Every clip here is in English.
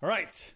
All right,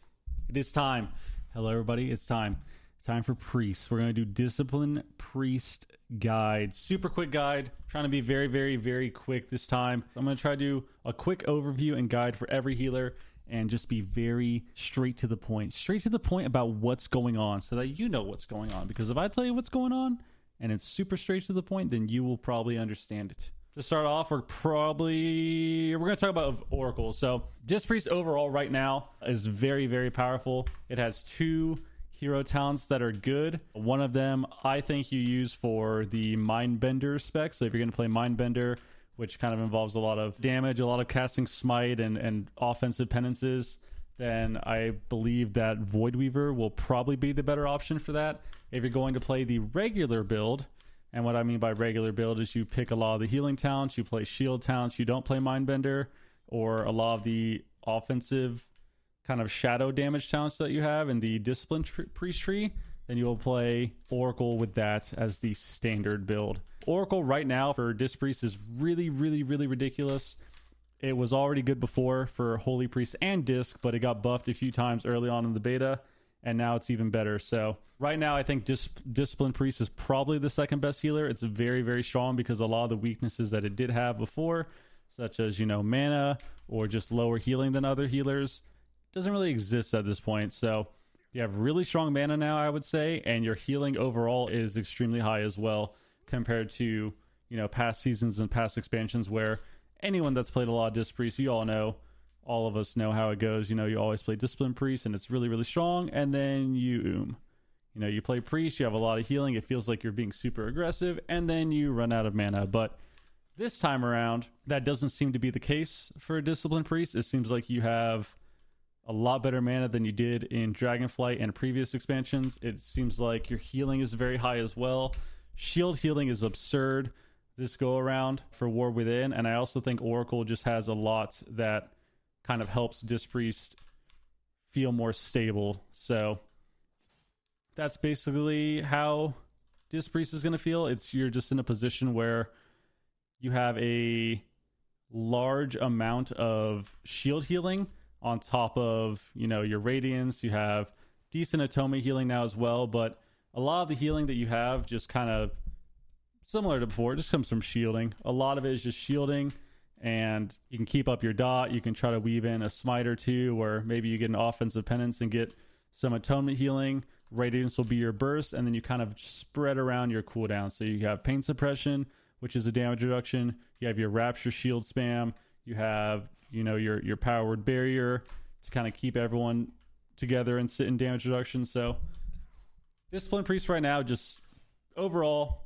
it is time. Hello, everybody. It's time. Time for Priest. We're going to do Discipline Priest Guide. Super quick guide. Trying to be very quick this time. I'm going to try to do a quick overview and guide for every healer and just be very straight to the point. Straight to the point about what's going on so that you know what's going on. Because if I tell you what's going on and it's super straight to the point, then you will probably understand it. To start off, we're going to talk about Oracle. So Disc Priest overall right now is very powerful. It has two hero talents that are good. One of them I think you use for the Mindbender spec. So if you're going to play Mindbender, which kind of involves a lot of damage, a lot of casting smite and offensive penances, then I believe that Voidweaver will probably be the better option for that. If you're going to play the regular build, and what I mean by regular build is you pick a lot of the healing talents, you play shield talents, you don't play Mindbender, or a lot of the offensive kind of shadow damage talents that you have in the Discipline Priest tree, then you'll play Oracle with that as the standard build. Oracle right now for Disc Priest is really ridiculous. It was already good before for Holy Priest and Disc, but it got buffed a few times early on in the beta, and now it's even better. So right now I think Discipline Priest is probably the second best healer. It's very strong because a lot of the weaknesses that it did have before, such as, mana or just lower healing than other healers, doesn't really exist at this point. So you have really strong mana now, I would say, and your healing overall is extremely high as well compared to, past seasons and past expansions where anyone that's played a lot of Disc Priest, you all know, all of us know how it goes. You always play Discipline Priest and it's really strong, and then you you play Priest, you have a lot of healing, it feels like you're being super aggressive, and then you run out of mana. But this time around, that doesn't seem to be the case for a Discipline Priest. It seems like you have a lot better mana than you did in Dragonflight and previous expansions. It seems like your healing is very high as well. Shield healing is absurd this go around for War Within, and I also think Oracle just has a lot that kind of helps Disc Priest feel more stable. So that's basically how Disc Priest is going to feel. You're just in a position where you have a large amount of shield healing on top of, your Radiance. You have decent Atome healing now as well, but a lot of the healing that you have, just kind of similar to before, it just comes from shielding. A lot of it is just shielding, and you can keep up your dot. You can try to weave in a smite or two, or maybe you get an offensive penance and get some atonement healing. Radiance will be your burst, and then you kind of spread around your cooldown. So you have pain suppression, which is a damage reduction. You have your rapture shield spam. You have your power word barrier to kind of keep everyone together and sit in damage reduction. So Discipline Priest right now, just overall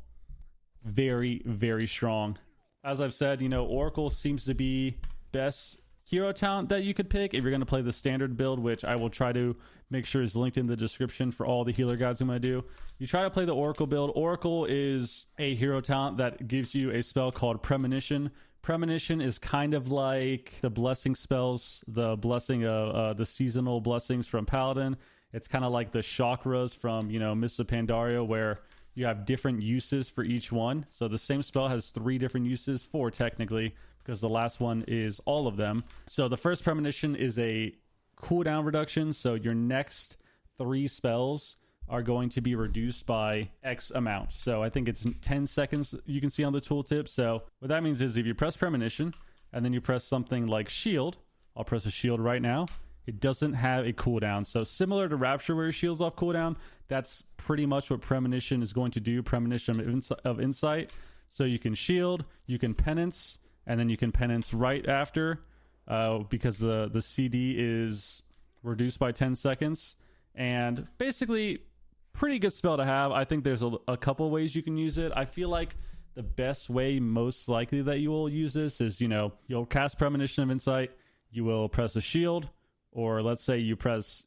very strong. As I've said, Oracle seems to be best hero talent that you could pick if you're going to play the standard build, which I will try to make sure is linked in the description for all the healer guides I'm going to do. You try to play the Oracle build. Oracle is a hero talent that gives you a spell called Premonition. Premonition is kind of like the blessing spells, the blessing of the seasonal blessings from Paladin. It's kind of like the chakras from, Mists of Pandaria, where you have different uses for each one. So the same spell has 3 different uses, 4 technically, because the last one is all of them. So the first Premonition is a cooldown reduction. So your next 3 spells are going to be reduced by X amount. So I think it's 10 seconds you can see on the tooltip. So what that means is if you press Premonition and then you press something like Shield, I'll press a Shield right now, it doesn't have a cooldown. So similar to Rapture where your shield's off cooldown, that's pretty much what Premonition is going to do, Premonition of Insight. So you can shield, you can penance, and then you can penance right after because the CD is reduced by 10 seconds. And basically, pretty good spell to have. I think there's a couple ways you can use it. I feel like the best way, most likely that you will use this is, you'll cast Premonition of Insight, you will press a shield, or let's say you press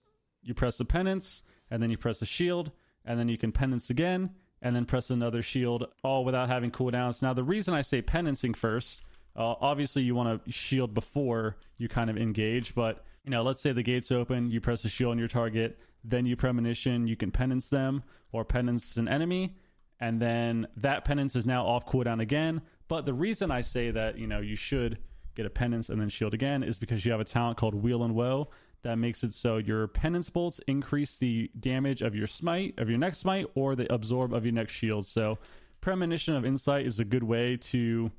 a penance, and then you press a shield, and then you can penance again, and then press another shield, all without having cooldowns. Now, the reason I say penancing first, obviously you want to shield before you kind of engage, but, let's say the gate's open, you press a shield on your target, then you Premonition, you can penance them, or penance an enemy, and then that penance is now off cooldown again. But the reason I say that, you should get a penance and then shield again is because you have a talent called Wheel and Woe that makes it so your penance bolts increase the damage of your smite, of your next smite, or the absorb of your next shield. So Premonition of Insight is a good way to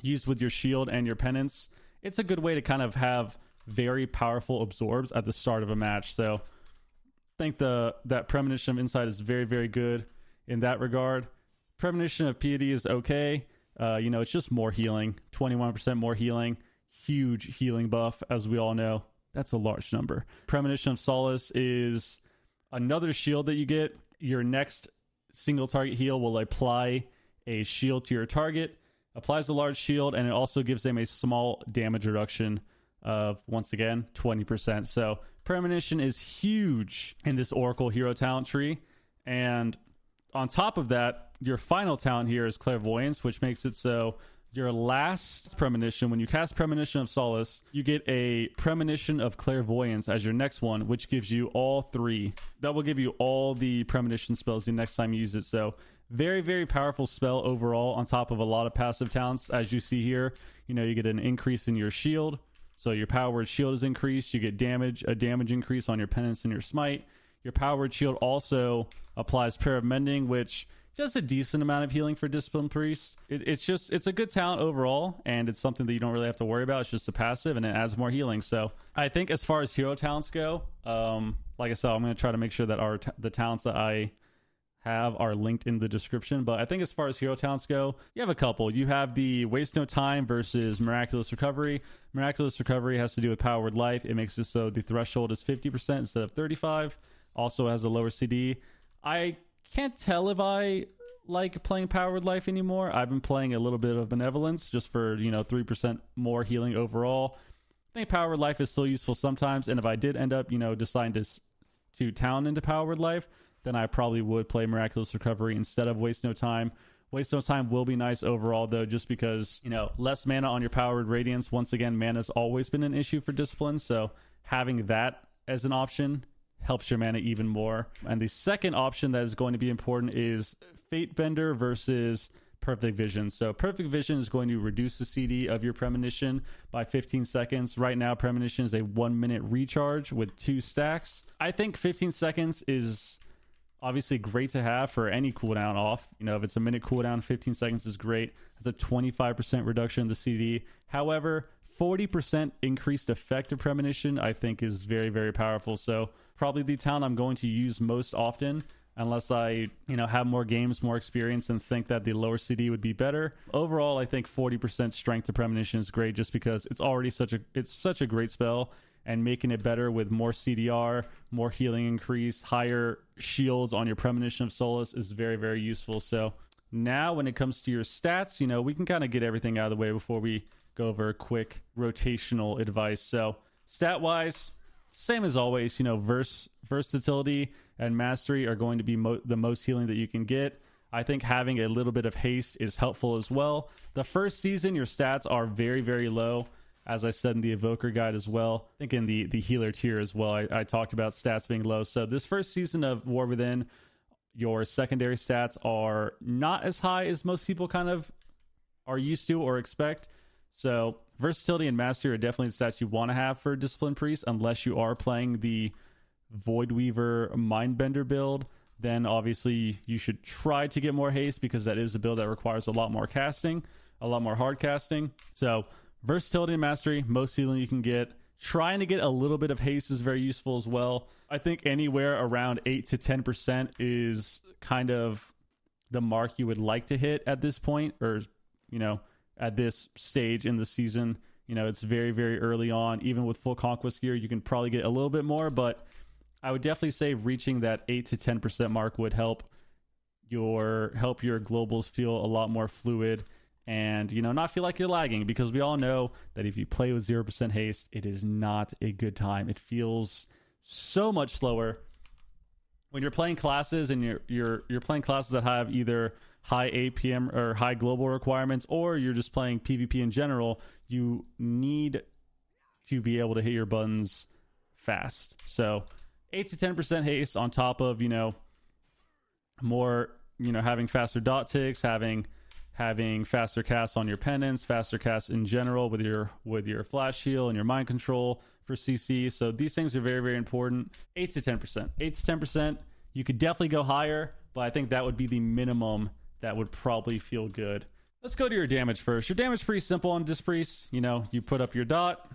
use with your shield and your penance. It's a good way to kind of have very powerful absorbs at the start of a match. So I think that Premonition of Insight is very, very good in that regard. Premonition of Piety is okay. It's just more healing, 21% more healing, huge healing buff, as we all know. That's a large number. Premonition of Solace is another shield that you get. Your next single target heal will apply a shield to your target, applies a large shield, and it also gives them a small damage reduction of, once again, 20%. So Premonition is huge in this Oracle hero talent tree. And on top of that, your final talent here is Clairvoyance, which makes it so your last Premonition, when you cast Premonition of Solace, you get a Premonition of Clairvoyance as your next one, which gives you all three. That will give you all the Premonition spells the next time you use it. So very, very powerful spell overall, on top of a lot of passive talents. As you see here, you get an increase in your shield. So your power word shield is increased. You get a damage increase on your penance and your smite. Your power word shield also applies Prayer of Mending, which does a decent amount of healing for Discipline Priest. It's a good talent overall, and it's something that you don't really have to worry about. It's just a passive, and it adds more healing. So I think as far as hero talents go, like I said, I'm going to try to make sure that the talents that I have are linked in the description. But I think as far as hero talents go, you have a couple. You have the Waste No Time versus Miraculous Recovery. Miraculous Recovery has to do with Power Word Life. It makes it so the threshold is 50% instead of 35%. Also has a lower CD. I can't tell if I like playing Power Word Life anymore. I've been playing a little bit of Benevolence just for 3% more healing overall. I think Power Word Life is still useful sometimes, and if I did end up deciding to talent into Power Word Life, then I probably would play Miraculous Recovery instead of Waste No Time. Waste No Time will be nice overall, though, just because less mana on your Power Word Radiance. Once again, mana's always been an issue for Discipline, so having that as an option helps your mana even more. And the second option that is going to be important is Fate Bender versus Perfect Vision. So Perfect Vision is going to reduce the CD of your Premonition by 15 seconds. Right now, Premonition is a 1-minute recharge with 2 stacks. I think 15 seconds is obviously great to have for any cooldown off. If it's a minute cooldown, 15 seconds is great. It's a 25% reduction in the CD. However, 40% increased effective Premonition, I think, is very, very powerful. So probably the talent I'm going to use most often, unless I, have more games, more experience, and think that the lower CD would be better. Overall, I think 40% strength to Premonition is great, just because it's already such a great spell, and making it better with more CDR, more healing increase, higher shields on your Premonition of Solace is very, very useful. So now when it comes to your stats, we can kind of get everything out of the way before we go over quick rotational advice. So stat-wise, same as always, versatility and mastery are going to be the most healing that you can get. I think having a little bit of haste is helpful as well. The first season, your stats are very, very low, as I said in the Evoker guide as well. I think in the healer tier as well, I talked about stats being low. So this first season of War Within, your secondary stats are not as high as most people kind of are used to or expect. So versatility and mastery are definitely the stats you want to have for Discipline Priest, unless you are playing the Void Weaver Mindbender build. Then obviously you should try to get more haste, because that is a build that requires a lot more casting, a lot more hard casting. So versatility and mastery, most healing you can get. Trying to get a little bit of haste is very useful as well. I think anywhere around 8 to 10% is kind of the mark you would like to hit at this point, or at this stage in the season. It's very, very early on. Even with full conquest gear, you can probably get a little bit more, but I would definitely say reaching that 8 to 10% mark would help your globals feel a lot more fluid, and not feel like you're lagging, because we all know that if you play with 0% haste, it is not a good time. It feels so much slower when you're playing classes, and you're playing classes that have either high APM or high global requirements, or you're just playing PvP in general. You need to be able to hit your buttons fast. So 8 to 10% haste on top of more having faster dot ticks, having having faster casts on your penance, faster casts in general with your flash heal and your mind control for CC. So these things are very, very important. 8 to 10%. 8 to 10%. You could definitely go higher, but I think that would be the minimum that would probably feel good. Let's go to your damage first. Your damage is pretty simple on Disc Priest. You know, you put up your dot.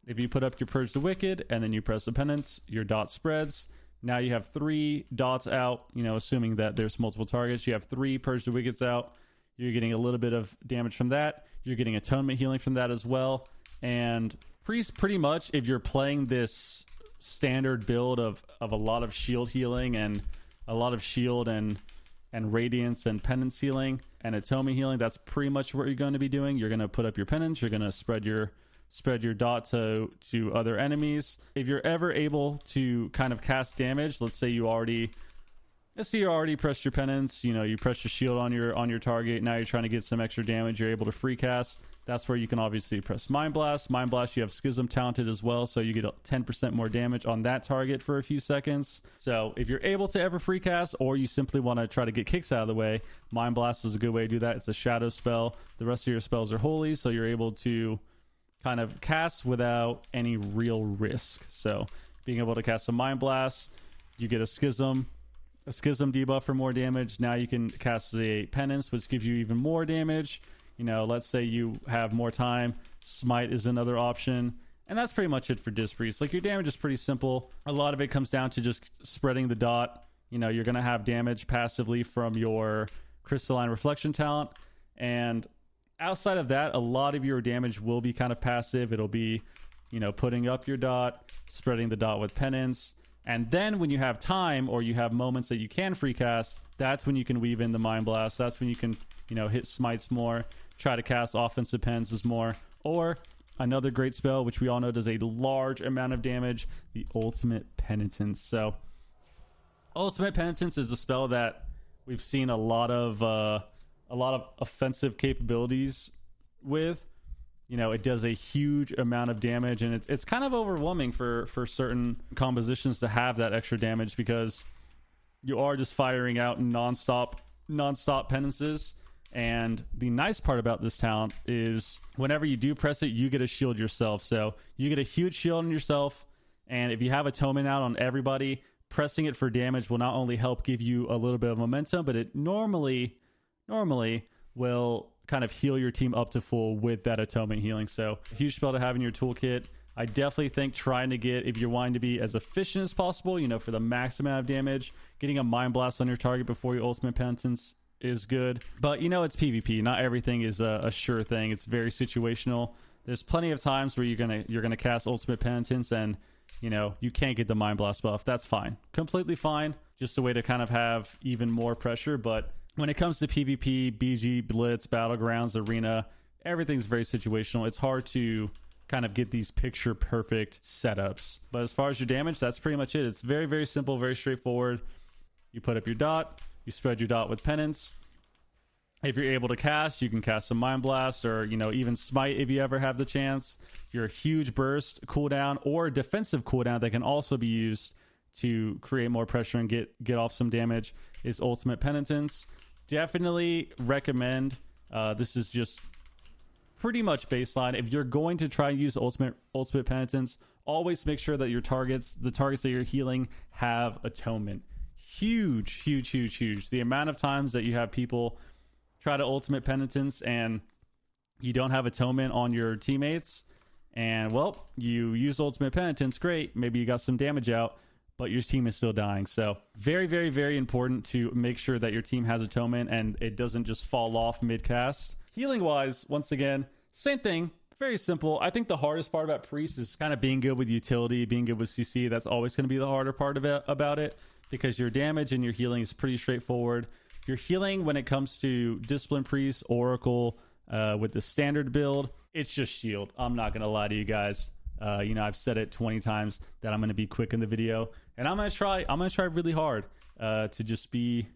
If you put up your Purge the Wicked and then you press the penance, your dot spreads. Now you have 3 dots out, you know, assuming that there's multiple targets. You have 3 Purge the Wickeds out. You're getting a little bit of damage from that. You're getting atonement healing from that as well. And Priest, pretty much, if you're playing this standard build of a lot of shield healing and a lot of shield and radiance and penance healing and atonement healing, that's pretty much what you're going to be doing. You're going to put up your penance. You're going to spread your dot to other enemies. If you're ever able to kind of cast damage, let's say you already pressed your penance, you know, you pressed your shield on your target. Now you're trying to get some extra damage. You're able to free cast. That's where you can obviously press Mind Blast. Mind Blast, you have Schism talented as well, so you get 10% more damage on that target for a few seconds. So if you're able to ever free cast, or you simply want to try to get kicks out of the way, Mind Blast is a good way to do that. It's a shadow spell. The rest of your spells are holy, so you're able to kind of cast without any real risk. So being able to cast a Mind Blast, you get a Schism debuff for more damage. Now you can cast a Penance, which gives you even more damage. You know, let's say you have more time, Smite is another option. And that's pretty much it for Disc Priest. Like, your damage is pretty simple. A lot of it comes down to just spreading the dot. You know, you're going to have damage passively from your Crystalline Reflection talent. And outside of that, a lot of your damage will be kind of passive. It'll be, you know, putting up your dot, spreading the dot with Penance. And then when you have time, or you have moments that you can free cast, that's when you can weave in the Mind Blast. That's when you can, you know, hit smites more, try to cast offensive penances more. Or another great spell, which we all know does a large amount of damage, the Ultimate Penitence. So Ultimate Penitence is a spell that we've seen a lot of offensive capabilities with. You know, it does a huge amount of damage, and it's kind of overwhelming for certain compositions to have that extra damage, because you are just firing out nonstop penances. And the nice part about this talent is whenever you do press it, you get a shield yourself. So you get a huge shield on yourself, and if you have Atonement out on everybody, pressing it for damage will not only help give you a little bit of momentum, but it normally will kind of heal your team up to full with that Atonement healing. So huge spell to have in your toolkit. I definitely think trying to get, if you're wanting to be as efficient as possible, you know, for the max amount of damage, getting a Mind Blast on your target before your Ultimate Penitence is good. But you know, it's PvP. Not everything is a sure thing. It's very situational. There's plenty of times where you're gonna cast Ultimate Penitence and, you know, you can't get the Mind Blast buff. That's fine. Completely fine. Just a way to kind of have even more pressure. But when it comes to PvP, BG, Blitz, Battlegrounds, Arena, everything's very situational. It's hard to kind of get these picture perfect setups. But as far as your damage, that's pretty much it. It's very, very simple, very straightforward. You put up your dot, you spread your dot with Penance. If you're able to cast, you can cast some Mind Blast, or, you know, even Smite if you ever have the chance. Your huge burst cooldown or defensive cooldown that can also be used to create more pressure and get off some damage is Ultimate Penitence. Definitely recommend, this is just pretty much baseline. If you're going to try and use Ultimate Penitence, always make sure that the targets that you're healing have Atonement. Huge. The amount of times that you have people try to Ultimate Penitence and you don't have Atonement on your teammates, and, well, you use Ultimate Penitence, great, maybe you got some damage out, but your team is still dying. So very, very, very important to make sure that your team has Atonement and it doesn't just fall off mid-cast. Healing-wise, once again, same thing. Very simple. I think the hardest part about Priest is kind of being good with utility, being good with CC. That's always going to be the harder part about it, because your damage and your healing is pretty straightforward. Your healing, when it comes to Discipline Priest, Oracle, with the standard build, it's just shield. I'm not going to lie to you guys. You know, I've said it 20 times that I'm going to be quick in the video, and I'm going to try really hard to just be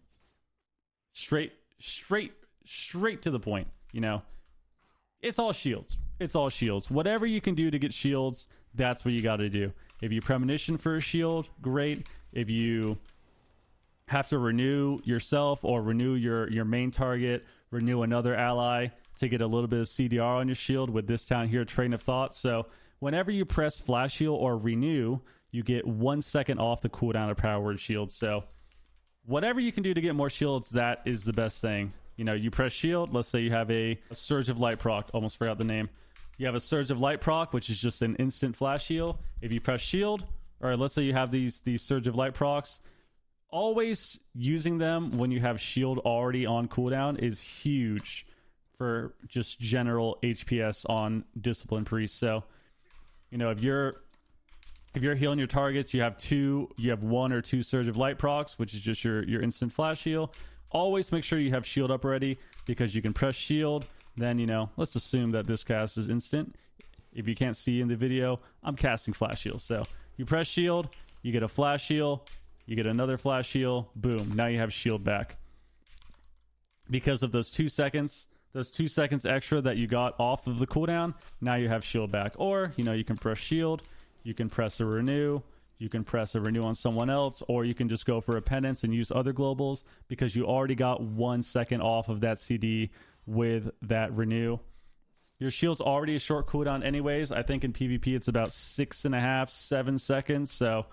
straight to the point. You know, it's all shields. Whatever you can do to get shields, that's what you got to do. If you premonition for a shield, great. If you have to renew yourself or renew your main target, renew another ally to get a little bit of CDR on your shield with this down here, Train of Thought. So whenever you press Flash Heal or Renew, you get 1 second off the cooldown of Power Word Shield. So whatever you can do to get more shields, that is the best thing. You know, you press shield. Let's say you have a Surge of Light proc. Almost forgot the name. You have a Surge of Light proc, which is just an instant flash heal. If you press shield, or let's say you have these Surge of Light procs, always using them when you have shield already on cooldown is huge for just general HPS on Discipline Priest. So, you know, if you're healing your targets, you have 1 or 2 Surge of Light procs, which is just your instant flash heal. Always make sure you have shield up ready, because you can press shield. Then, you know, let's assume that this cast is instant. If you can't see in the video, I'm casting flash heal. So you press shield, you get a flash heal, you get another flash heal, boom, now you have shield back. Because of those 2 seconds extra that you got off of the cooldown, now you have shield back. Or, you know, you can press shield, you can press a renew, you can press a renew on someone else, or you can just go for a penance and use other globals, because you already got 1 second off of that CD with that renew. Your shield's already a short cooldown anyways. I think in PvP it's about 6.5, 7 seconds. So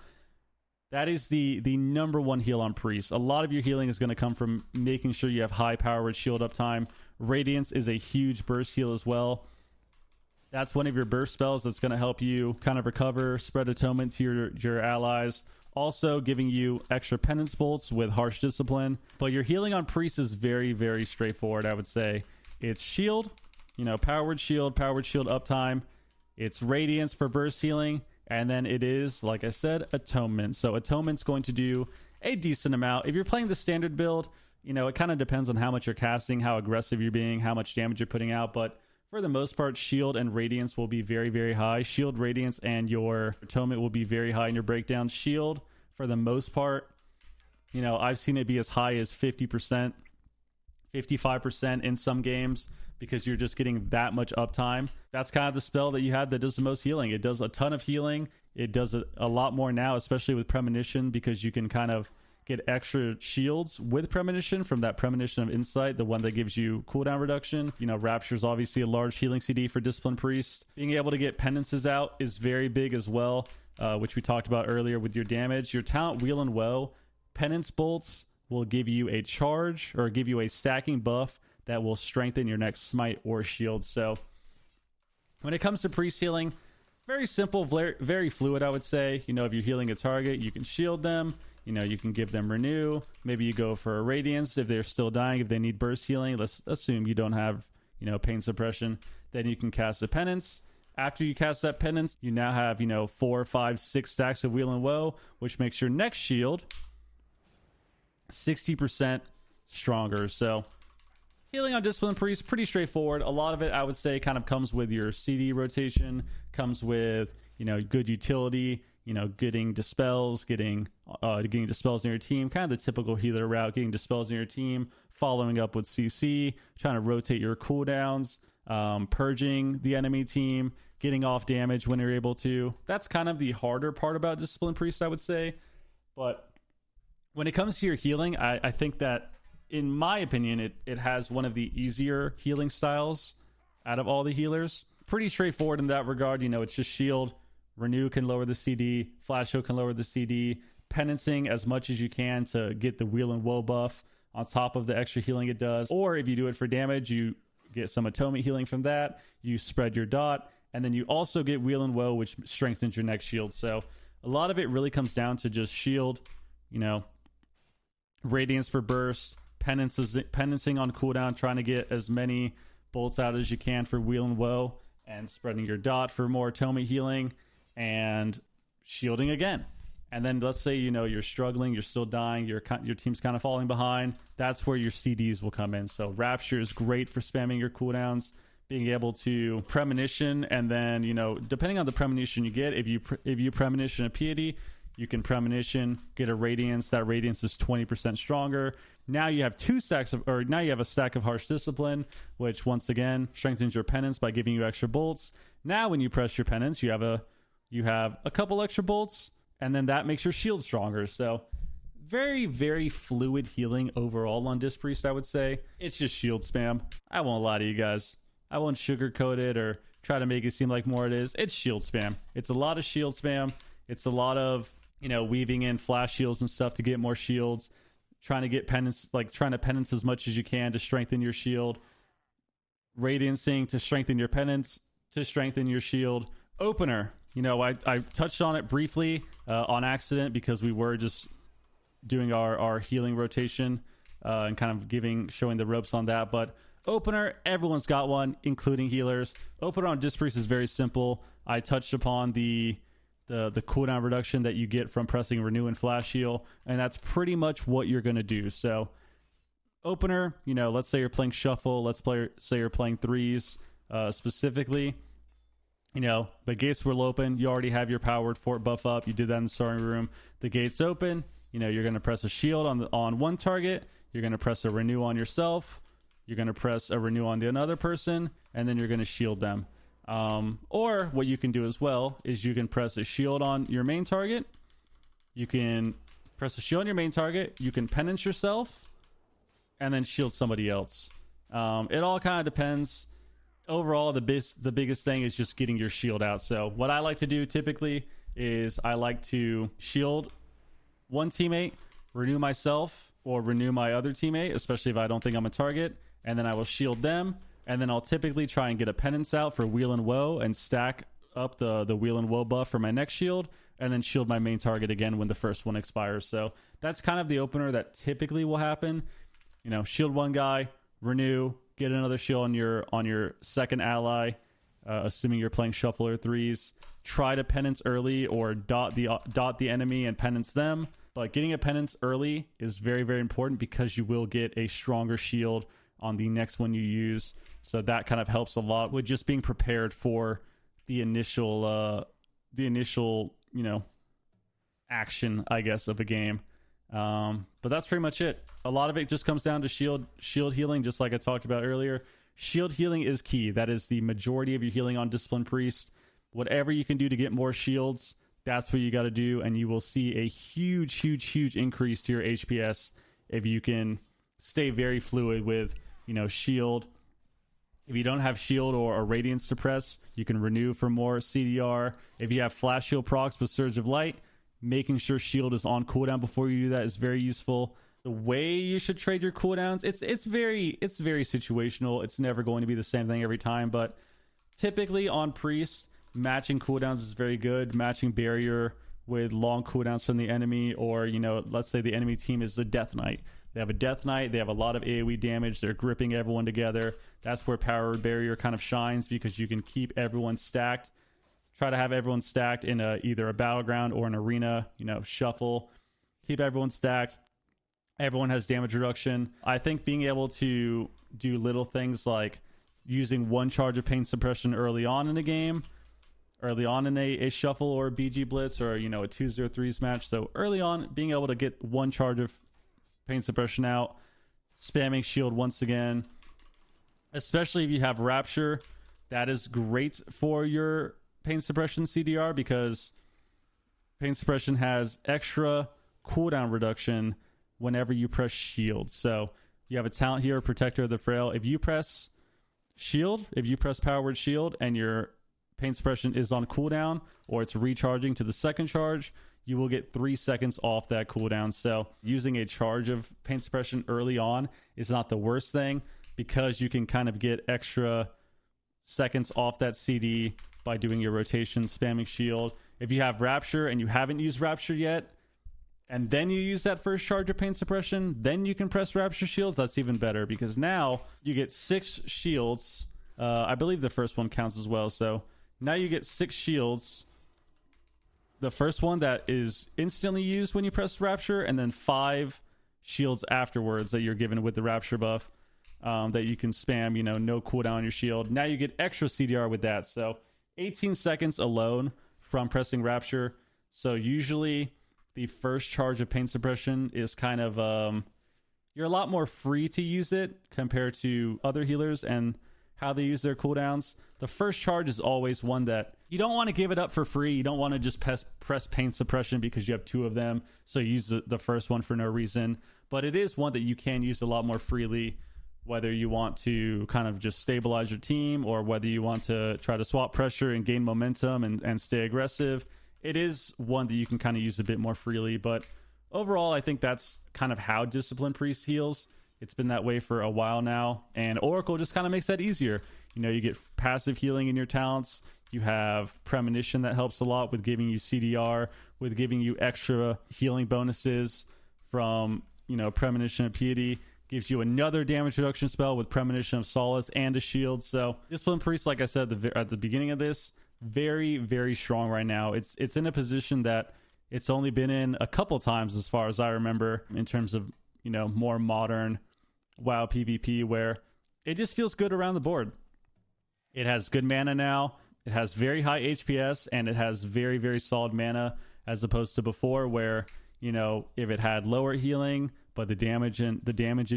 that is the number one heal on Priest. A lot of your healing is going to come from making sure you have high powered shield uptime. Radiance is a huge burst heal as well. That's one of your burst spells that's going to help you kind of recover, spread atonement to your allies. Also giving you extra penance bolts with harsh discipline. But your healing on Priest is very, very straightforward, I would say. It's shield, you know, powered shield uptime. It's radiance for burst healing. And then it is, like I said, atonement. So atonement's going to do a decent amount. If you're playing the standard build, you know, it kind of depends on how much you're casting, how aggressive you're being, how much damage you're putting out. But for the most part, shield and radiance will be very, very high. Shield, radiance, and your atonement will be very high in your breakdown. Shield, for the most part, you know, I've seen it be as high as 50%, 55% in some games, because you're just getting that much uptime. That's kind of the spell that you had that does the most healing. It does a ton of healing. It does a lot more now, especially with Premonition, because you can kind of get extra shields with Premonition from that Premonition of Insight, the one that gives you cooldown reduction. You know, Rapture is obviously a large healing CD for Discipline Priest. Being able to get penances out is very big as well, which we talked about earlier with your damage. Your talent Wheel and Woe, Penance Bolts will give you a charge or give you a stacking buff that will strengthen your next smite or shield. So when it comes to Priest healing, very simple, very fluid, I would say. You know, if you're healing a target, you can shield them. You know, you can give them renew. Maybe you go for a radiance if they're still dying, if they need burst healing. Let's assume you don't have, you know, pain suppression. Then you can cast a penance. After you cast that penance, you now have, you know, 4, 5, 6 stacks of Wheel and Woe, which makes your next shield 60% stronger. So healing on Discipline Priest, pretty straightforward. A lot of it, I would say, kind of comes with your CD rotation, comes with, you know, good utility, you know, getting dispels, getting dispels in your team, kind of the typical healer route, getting dispels in your team, following up with CC, trying to rotate your cooldowns, purging the enemy team, getting off damage when you're able to. That's kind of the harder part about Discipline Priest, I would say. But when it comes to your healing, I think that, in my opinion, it has one of the easier healing styles out of all the healers. Pretty straightforward in that regard. You know, it's just shield, renew can lower the CD, flash heal can lower the CD, penancing as much as you can to get the Wheel and Woe buff on top of the extra healing it does. Or if you do it for damage, you get some atonement healing from that, you spread your dot, and then you also get Wheel and Woe, which strengthens your next shield. So a lot of it really comes down to just shield, you know, radiance for burst, penancing on cooldown, trying to get as many bolts out as you can for Wheel and Woe, and spreading your dot for more atonement healing, and shielding again. And then let's say, you know, you're struggling, you're still dying, your team's kind of falling behind. That's where your CDs will come in. So Rapture is great for spamming your cooldowns, being able to Premonition, and then, you know, depending on the Premonition you get, if you Premonition a Piety, you can Premonition, get a Radiance. That Radiance is 20% stronger. Now you have now you have a stack of Harsh Discipline, which once again strengthens your penance by giving you extra bolts. Now when you press your penance, you have a couple extra bolts, and then that makes your shield stronger. So very, very fluid healing overall on Disc Priest, I would say. It's just shield spam. I won't lie to you guys. I won't sugarcoat it or try to make it seem like more it is. It's shield spam. It's a lot of shield spam. It's a lot of, you know, weaving in flash shields and stuff to get more shields. Trying to get penance, like trying to penance as much as you can to strengthen your shield. Radiancing to strengthen your penance, to strengthen your shield. Opener. You know, I touched on it briefly on accident because we were just doing our healing rotation and kind of showing the ropes on that. But opener, everyone's got one, including healers. Opener on Disc Priest is very simple. I touched upon the cooldown reduction that you get from pressing renew and flash heal, and that's pretty much what you're going to do. So opener, you know, let's say you're playing shuffle, say you're playing threes specifically. You know, the gates will open. You already have your powered fort buff up. You did that in the starting room. The gates open. You know, you're going to press a shield on one target. You're going to press a renew on yourself. You're going to press a renew on the another person, and then you're going to shield them. Or what you can do as well is you can press a shield on your main target. You can press a shield on your main target. You can penance yourself, and then shield somebody else. It all kind of depends. Overall, the biggest thing is just getting your shield out. So what I like to do typically is I like to shield one teammate, renew myself, or renew my other teammate, especially if I don't think I'm a target, and then I will shield them, and then I'll typically try and get a penance out for Wheel and Woe and stack up the Wheel and Woe buff for my next shield, and then shield my main target again when the first one expires. So that's kind of the opener that typically will happen. You know, shield one guy, renew, get another shield on your second ally, assuming you're playing shuffle or threes. Try to penance early or dot the enemy and penance them. But getting a penance early is very, very important because you will get a stronger shield on the next one you use. So that kind of helps a lot with just being prepared for the initial you know, action, I guess, of a game. But that's pretty much it. A lot of it just comes down to shield healing, just like I talked about earlier. Shield healing is key. That is the majority of your healing on Discipline Priest. Whatever you can do to get more shields, that's what you got to do, and you will see a huge increase to your HPS if you can stay very fluid with, you know, shield. If you don't have shield or radiance suppress, you can renew for more CDR. If you have flash shield procs with Surge of Light, making sure shield is on cooldown before you do that is very useful. The way you should trade your cooldowns, it's very situational. It's never going to be the same thing every time, but typically on Priest, matching cooldowns is very good. Matching barrier with long cooldowns from the enemy, or, you know, let's say the enemy team is the Death Knight. They have a Death Knight. They have a lot of AoE damage. They're gripping everyone together. That's where Power Barrier kind of shines because you can keep everyone stacked. Try to have everyone stacked in either a battleground or an arena, you know, shuffle. Keep everyone stacked. Everyone has damage reduction. I think being able to do little things like using one charge of pain suppression early on in a game, early on in a shuffle or a BG blitz, or, you know, a 2-0-3s match. So early on, being able to get one charge of pain suppression out, spamming shield once again, especially if you have Rapture, that is great for your pain suppression CDR because pain suppression has extra cooldown reduction whenever you press shield. So you have a talent here, Protector of the Frail. If you press shield, if you press powered shield and your pain suppression is on cooldown or it's recharging to the second charge, you will get 3 seconds off that cooldown. So using a charge of pain suppression early on is not the worst thing because you can kind of get extra seconds off that CD by doing your rotation, spamming shield. If you have Rapture and you haven't used Rapture yet, and then you use that first charge of pain suppression, then you can press Rapture shields. That's even better because now you get 6 shields. I believe the first one counts as well. So now you get 6 shields. The first one that is instantly used when you press Rapture, and then 5 shields afterwards that you're given with the Rapture buff that you can spam, you know, no cooldown on your shield. Now you get extra CDR with that. So 18 seconds alone from pressing Rapture. So usually the first charge of pain suppression is kind of you're a lot more free to use it compared to other healers, and how they use their cooldowns. The first charge is always one that you don't want to give it up for free. You don't want to just press pain suppression because you have 2 of them, so you use the first one for no reason. But it is one that you can use a lot more freely, whether you want to kind of just stabilize your team or whether you want to try to swap pressure and gain momentum and stay aggressive. It is one that you can kind of use a bit more freely, but overall, I think that's kind of how Discipline Priest heals. It's been that way for a while now, and Oracle just kind of makes that easier. You know, you get passive healing in your talents. You have Premonition that helps a lot with giving you CDR, with giving you extra healing bonuses from, you know, Premonition of Piety. Gives you another damage reduction spell with Premonition of Solace and a shield. So Discipline Priest, like I said at the beginning of this, very, very strong right now. It's in a position that it's only been in a couple times as far as I remember in terms of, you know, more modern WoW PvP, where it just feels good around the board. It has good mana now. It has very high HPS, and it has very, very solid mana, as opposed to before where, you know, if it had lower healing, but the damage it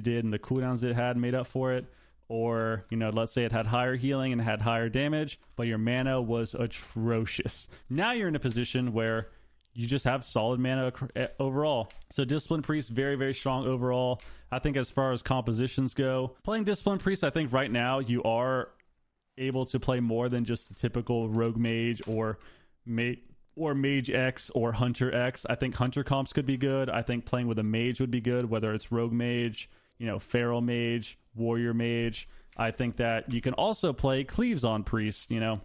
did and the cooldowns it had made up for it, or, you know, let's say it had higher healing and had higher damage, but your mana was atrocious. Now you're in a position where you just have solid mana overall. So Discipline Priest, very, very strong overall. I think as far as compositions go, playing Discipline Priest, I think right now you are able to play more than just the typical Rogue Mage or Mage X or Hunter X. I think Hunter comps could be good. I think playing with a Mage would be good, whether it's Rogue Mage, you know, Feral Mage, Warrior Mage. I think that you can also play Cleaves on Priests, you know.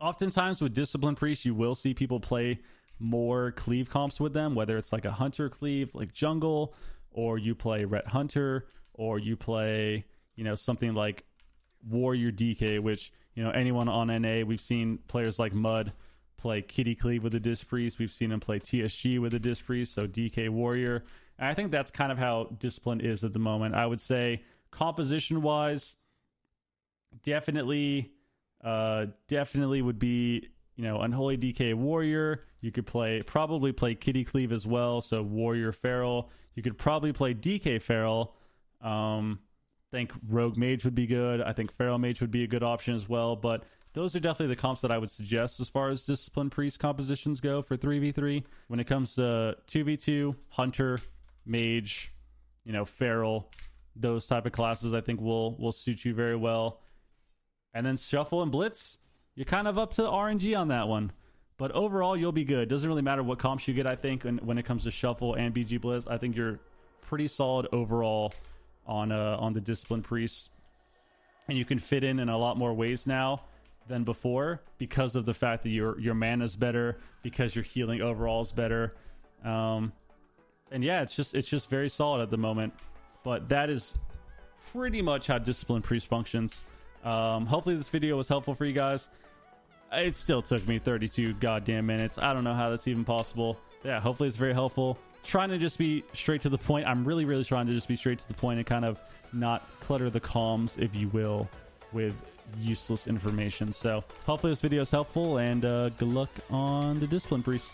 Oftentimes with Discipline Priests, you will see people play more cleave comps with them, whether it's like a Hunter cleave like Jungle, or you play Ret Hunter, or you play, you know, something like Warrior DK, which, you know, anyone on NA, we've seen players like Mud play Kitty Cleave with a Disc Priest. We've seen him play TSG with a Disc Priest, so DK Warrior. And I think that's kind of how Discipline is at the moment. I would say composition wise, definitely would be, you know, Unholy DK Warrior. You could probably play Kitty Cleave as well, so Warrior Feral. You could probably play DK Feral. I think Rogue Mage would be good. I think Feral Mage would be a good option as well, but those are definitely the comps that I would suggest as far as Discipline Priest compositions go for 3v3. When it comes to 2v2, Hunter, Mage, you know, Feral, those type of classes I think will suit you very well. And then Shuffle and Blitz, you're kind of up to RNG on that one. But overall, you'll be good. Doesn't really matter what comps you get, I think, when it comes to Shuffle and BG Blitz. I think you're pretty solid overall on the Discipline Priest. And you can fit in a lot more ways now than before because of the fact that your mana's better, because your healing overall is better. And yeah, it's just very solid at the moment. But that is pretty much how Discipline Priest functions. Hopefully this video was helpful for you guys. It still took me 32 goddamn minutes. I don't know how that's even possible. Yeah, hopefully it's very helpful. Trying to just be straight to the point. I'm really, really trying to just be straight to the point and kind of not clutter the comms, if you will, with useless information. So hopefully this video is helpful, and good luck on the Discipline Priest.